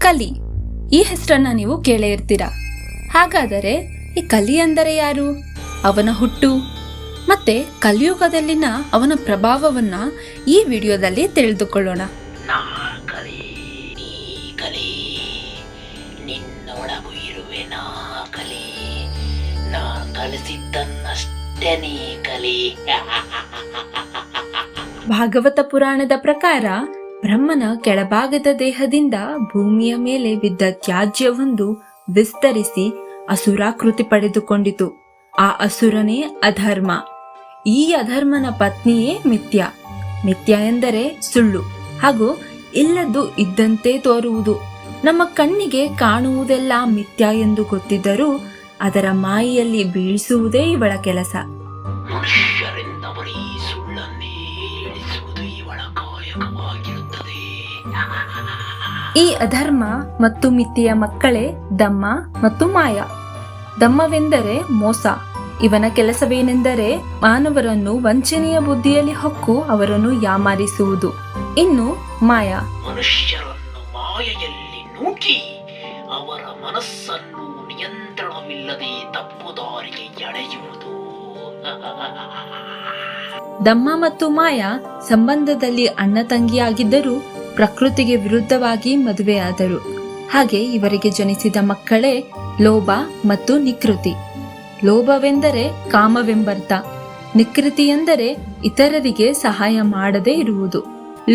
ಕಲಿ, ಈ ಹೆಸರನ್ನ ನೀವು ಕೇಳೇ ಇರ್ತೀರಾ. ಹಾಗಾದರೆ ಈ ಕಲಿ ಅಂದರೆ ಯಾರು, ಅವನ ಹುಟ್ಟು ಮತ್ತೆ ಕಲಿಯುಗದಲ್ಲಿನ ಅವನ ಪ್ರಭಾವವನ್ನ ಈ ವಿಡಿಯೋದಲ್ಲಿ ತಿಳಿದುಕೊಳ್ಳೋಣ. ನಾ ಕಲಿ, ನೀ ಕಲಿ, ನಿನ್ನೊಳಗು ಇರುವೆ ನಾ ಕಲಿ, ನಾ ಕಲಿಸಿದ್ದನ್ನಷ್ಟೇ ನೀ ಕಲಿ. ಭಾಗವತ ಪುರಾಣದ ಪ್ರಕಾರ ಬ್ರಹ್ಮನ ಕೆಳಭಾಗದ ದೇಹದಿಂದ ಭೂಮಿಯ ಮೇಲೆ ಬಿದ್ದ ತ್ಯಾಜ್ಯವೊಂದು ವಿಸ್ತರಿಸಿ ಅಸುರಾಕೃತಿ ಪಡೆದುಕೊಂಡಿತು. ಆ ಅಸುರನೇ ಅಧರ್ಮ. ಈ ಅಧರ್ಮನ ಪತ್ನಿಯೇ ಮಿಥ್ಯ. ಮಿಥ್ಯ ಎಂದರೆ ಸುಳ್ಳು ಹಾಗೂ ಇಲ್ಲದ್ದು ಇದ್ದಂತೆ ತೋರುವುದು. ನಮ್ಮ ಕಣ್ಣಿಗೆ ಕಾಣುವುದೆಲ್ಲ ಮಿಥ್ಯ ಎಂದು ಗೊತ್ತಿದ್ದರೂ ಅದರ ಮಾಯೆಯಲ್ಲಿ ಬೀಳಿಸುವುದೇ ಇವಳ ಕೆಲಸ. ಮನುಷ್ಯರಿಂದ ಬರೀ ಸುಳ್ಳನ್ನೇ ಹೇಳಿಸುವುದು ಇವಳ ಕಾಯಕವಾಗಿರುತ್ತದೆ. ಈ ಅಧರ್ಮ ಮತ್ತು ಮಿಥ್ಯೆಯ ಮಕ್ಕಳೇ ದಮ್ಮ ಮತ್ತು ಮಾಯ. ದಮ್ಮವೆಂದರೆ ಮೋಸ. ಇವನ ಕೆಲಸವೇನೆಂದರೆ ಮಾನವರನ್ನು ವಂಚನೆಯ ಬುದ್ಧಿಯಲ್ಲಿ ಹೊಕ್ಕು ಅವರನ್ನು ಯಾಮಾರಿಸುವುದು. ಇನ್ನು ಮಾಯ ಮನುಷ್ಯರನ್ನು ಮಾಯೆಯಲ್ಲಿ ನೂಕಿ ಅವರ ಮನಸ್ಸನ್ನು ನಿಯಂತ್ರಣವಿಲ್ಲದೆ ತಪ್ಪು ದಾರಿಗೆ ಎಳೆಯುವುದು. ದಮ್ಮ ಮತ್ತು ಮಾಯ ಸಂಬಂಧದಲ್ಲಿ ಅಣ್ಣ ತಂಗಿಯಾಗಿದ್ದರೂ ಪ್ರಕೃತಿಗೆ ವಿರುದ್ಧವಾಗಿ ಮದುವೆಯಾದರು. ಹಾಗೆ ಇವರಿಗೆ ಜನಿಸಿದ ಮಕ್ಕಳೇ ಲೋಭ ಮತ್ತು ನಿಕೃತಿ. ಲೋಭವೆಂದರೆ ಕಾಮವೆಂಬರ್ಥ. ನಿಕೃತಿ ಎಂದರೆ ಇತರರಿಗೆ ಸಹಾಯ ಮಾಡದೇ ಇರುವುದು.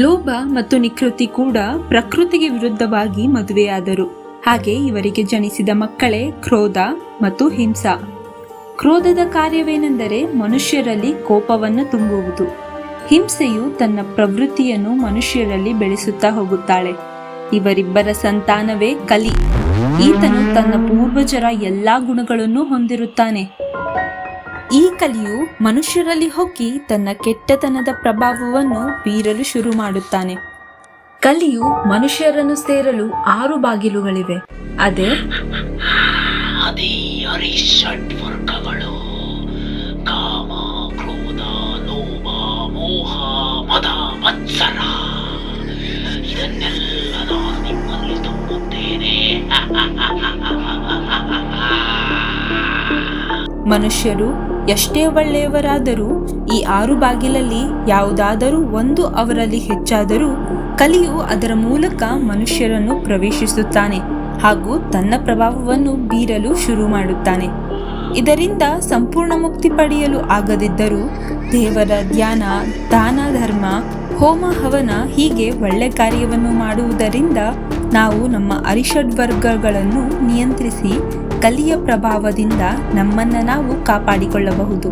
ಲೋಭ ಮತ್ತು ನಿಕೃತಿ ಕೂಡ ಪ್ರಕೃತಿಗೆ ವಿರುದ್ಧವಾಗಿ ಮದುವೆಯಾದರು. ಹಾಗೆ ಇವರಿಗೆ ಜನಿಸಿದ ಮಕ್ಕಳೇ ಕ್ರೋಧ ಮತ್ತು ಹಿಂಸಾ. ಕ್ರೋಧದ ಕಾರ್ಯವೇನೆಂದರೆ ಮನುಷ್ಯರಲ್ಲಿ ಕೋಪವನ್ನು ತುಂಬುವುದು. ಹಿಂಸೆಯು ತನ್ನ ಪ್ರವೃತ್ತಿಯನ್ನು ಮನುಷ್ಯರಲ್ಲಿ ಬೆಳೆಸುತ್ತಾ ಹೋಗುತ್ತಾಳೆ. ಇವರಿಬ್ಬರ ಸಂತಾನವೇ ಕಲಿ. ಈತನು ತನ್ನ ಪೂರ್ವಜರ ಎಲ್ಲಾ ಗುಣಗಳನ್ನು ಹೊಂದಿರುತ್ತಾನೆ. ಈ ಕಲಿಯು ಮನುಷ್ಯರಲ್ಲಿ ಹೊಕ್ಕಿ ತನ್ನ ಕೆಟ್ಟತನದ ಪ್ರಭಾವವನ್ನು ಬೀರಲು ಶುರು ಮಾಡುತ್ತಾನೆ. ಕಲಿಯು ಮನುಷ್ಯರನ್ನು ಸೇರಲು 6 ಬಾಗಿಲುಗಳಿವೆ. ಅದೇ ಷಡ್ವರ್ಗಗಳು: ಕಾಮ, ಕ್ರೋಧ, ಲೋಭ, ಮೋಹ, ಮದ, ಮತ್ಸರ. ಇದನ್ನೆಲ್ಲ ನಾನು ನಿಮ್ಮಲ್ಲಿ ತುಂಬುತ್ತೇನೆ. ಮನುಷ್ಯರು ಎಷ್ಟೇ ಒಳ್ಳೆಯವರಾದರೂ ಈ 6 ಬಾಗಿಲಲ್ಲಿ ಯಾವುದಾದರೂ ಒಂದು ಅವರಲ್ಲಿ ಹೆಚ್ಚಾದರೂ ಕಲಿಯು ಅದರ ಮೂಲಕ ಮನುಷ್ಯರನ್ನು ಪ್ರವೇಶಿಸುತ್ತಾನೆ ಹಾಗೂ ತನ್ನ ಪ್ರಭಾವವನ್ನು ಬೀರಲು ಶುರು ಮಾಡುತ್ತಾನೆ. ಇದರಿಂದ ಸಂಪೂರ್ಣ ಮುಕ್ತಿ ಪಡೆಯಲು ಆಗದಿದ್ದರೂ ದೇವರ ಧ್ಯಾನ, ದಾನ, ಧರ್ಮ, ಹೋಮ, ಹವನ ಹೀಗೆ ಒಳ್ಳೆ ಕಾರ್ಯವನ್ನು ಮಾಡುವುದರಿಂದ ನಾವು ನಮ್ಮ ಅರಿಷಡ್ವರ್ಗಗಳನ್ನು ನಿಯಂತ್ರಿಸಿ ಕಲಿಯ ಪ್ರಭಾವದಿಂದ ನಮ್ಮನ್ನು ನಾವು ಕಾಪಾಡಿಕೊಳ್ಳಬಹುದು.